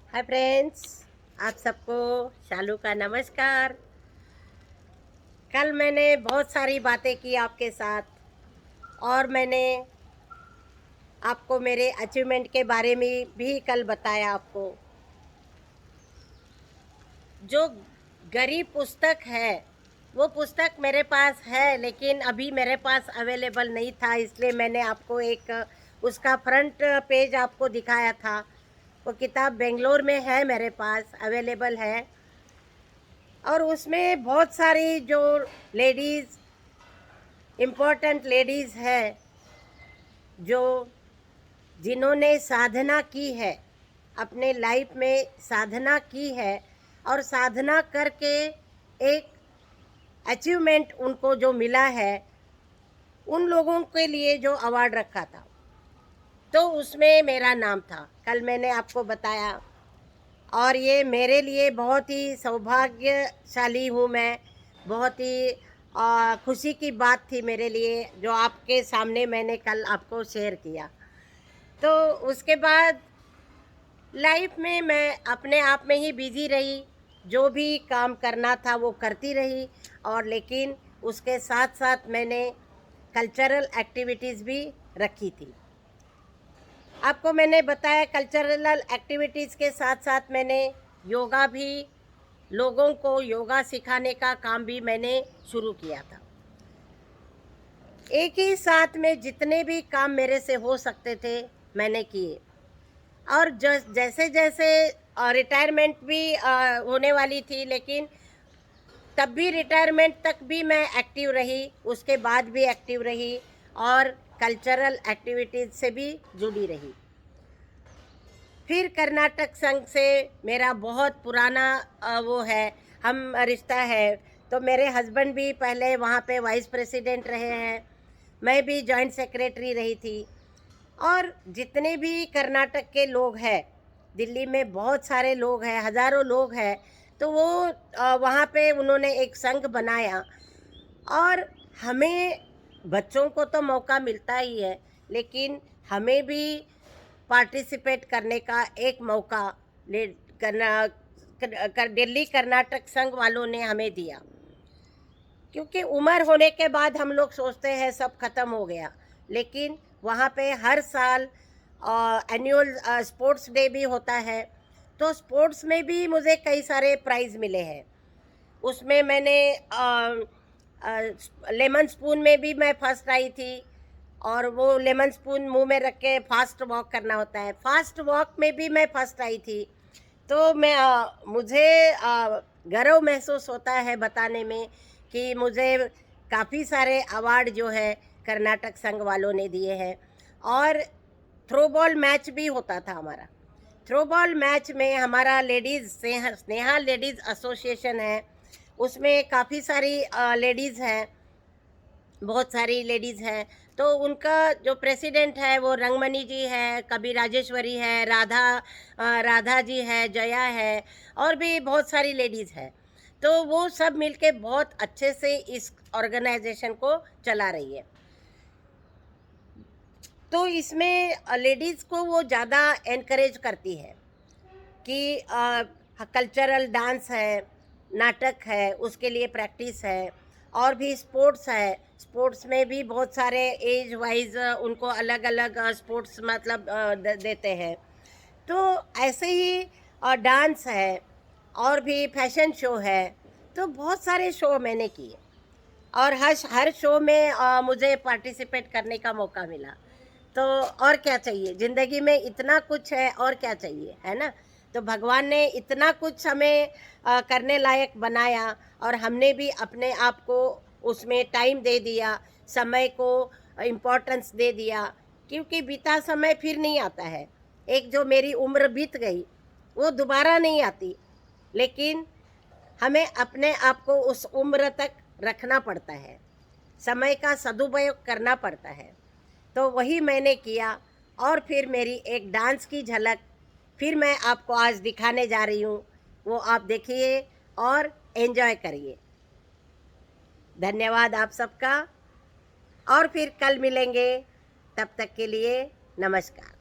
Hi friends, आप सबको शालू का नमस्कार। कल मैंने बहुत सारी बातें की आपके साथ और मैंने आपको मेरे अचीवमेंट के बारे में भी कल बताया आपको। जो गरीब पुस्तक है वो पुस्तक मेरे पास है, लेकिन अभी मेरे पास अवेलेबल नहीं था, इसलिए मैंने आपको एक उसका फ्रंट पेज आपको दिखाया था। वो किताब बेंगलोर में है, मेरे पास अवेलेबल है और उसमें बहुत सारी जो लेडीज़, इम्पोर्टेंट लेडीज़ है, जो जिन्होंने साधना की है, अपने लाइफ में साधना की है और साधना करके एक अचीवमेंट उनको जो मिला है, उन लोगों के लिए जो अवार्ड रखा था, तो उसमें मेरा नाम था। कल मैंने आपको बताया और ये मेरे लिए बहुत ही सौभाग्यशाली हूँ मैं। बहुत ही खुशी की बात थी मेरे लिए, जो आपके सामने मैंने कल आपको शेयर किया। तो उसके बाद लाइफ में मैं अपने आप में ही बिजी रही, जो भी काम करना था वो करती रही, और लेकिन उसके साथ साथ मैंने कल्चरल एक्टिविटीज़ भी रखी थी। आपको मैंने बताया कल्चरल एक्टिविटीज़ के साथ साथ मैंने योगा भी, लोगों को योगा सिखाने का काम भी मैंने शुरू किया था। एक ही साथ में जितने भी काम मेरे से हो सकते थे मैंने किए, और जैसे जैसे रिटायरमेंट भी होने वाली थी, लेकिन तब भी रिटायरमेंट तक भी मैं एक्टिव रही, उसके बाद भी एक्टिव रही और कल्चरल एक्टिविटीज़ से भी जुड़ी रही। फिर कर्नाटक संघ से मेरा बहुत पुराना वो है, हम रिश्ता है। तो मेरे हस्बैंड भी पहले वहाँ पे वाइस प्रेसिडेंट रहे हैं, मैं भी जॉइंट सेक्रेटरी रही थी। और जितने भी कर्नाटक के लोग हैं, दिल्ली में बहुत सारे लोग हैं, हज़ारों लोग हैं, तो वो वहाँ पे उन्होंने एक संघ बनाया। और हमें बच्चों को तो मौका मिलता ही है, लेकिन हमें भी पार्टिसिपेट करने का एक मौका ले दिल्ली कर्नाटक संघ वालों ने हमें दिया। क्योंकि उम्र होने के बाद हम लोग सोचते हैं सब खत्म हो गया, लेकिन वहाँ पे हर साल एनुअल स्पोर्ट्स डे भी होता है। तो स्पोर्ट्स में भी मुझे कई सारे प्राइज़ मिले हैं। उसमें मैंने लेमन स्पून में भी मैं फर्स्ट आई थी, और वो लेमन स्पून मुंह में रख के फास्ट वॉक करना होता है, फास्ट वॉक में भी मैं फर्स्ट आई थी। तो मैं मुझे गर्व महसूस होता है बताने में कि मुझे काफ़ी सारे अवार्ड जो है कर्नाटक संघ वालों ने दिए हैं। और थ्रो बॉल मैच भी होता था हमारा। थ्रो बॉल मैच में हमारा लेडीज़ स्नेहा लेडीज़ एसोसिएशन है, उसमें काफ़ी सारी लेडीज़ हैं, बहुत सारी लेडीज़ हैं। तो उनका जो प्रेसिडेंट है वो रंगमणि जी है, कभी राजेश्वरी है, राधा जी है, जया है, और भी बहुत सारी लेडीज़ है। तो वो सब मिलके बहुत अच्छे से इस ऑर्गेनाइजेशन को चला रही है। तो इसमें लेडीज़ को वो ज़्यादा एनकरेज करती है कि कल्चरल डांस है, नाटक है, उसके लिए प्रैक्टिस है, और भी स्पोर्ट्स है। स्पोर्ट्स में भी बहुत सारे एज वाइज उनको अलग अलग स्पोर्ट्स मतलब देते हैं। तो ऐसे ही डांस है, और भी फैशन शो है। तो बहुत सारे शो मैंने किए, और हर शो में मुझे पार्टिसिपेट करने का मौका मिला। तो और क्या चाहिए ज़िंदगी में, इतना कुछ है, और क्या चाहिए, है ना। तो भगवान ने इतना कुछ हमें करने लायक बनाया, और हमने भी अपने आप को उसमें टाइम दे दिया, समय को इम्पोर्टेंस दे दिया। क्योंकि बीता समय फिर नहीं आता है। एक जो मेरी उम्र बीत गई वो दोबारा नहीं आती, लेकिन हमें अपने आप को उस उम्र तक रखना पड़ता है, समय का सदुपयोग करना पड़ता है। तो वही मैंने किया, और फिर मेरी एक डांस की झलक फिर मैं आपको आज दिखाने जा रही हूँ। वो आप देखिए और एंजॉय करिए। धन्यवाद आप सबका, और फिर कल मिलेंगे। तब तक के लिए नमस्कार।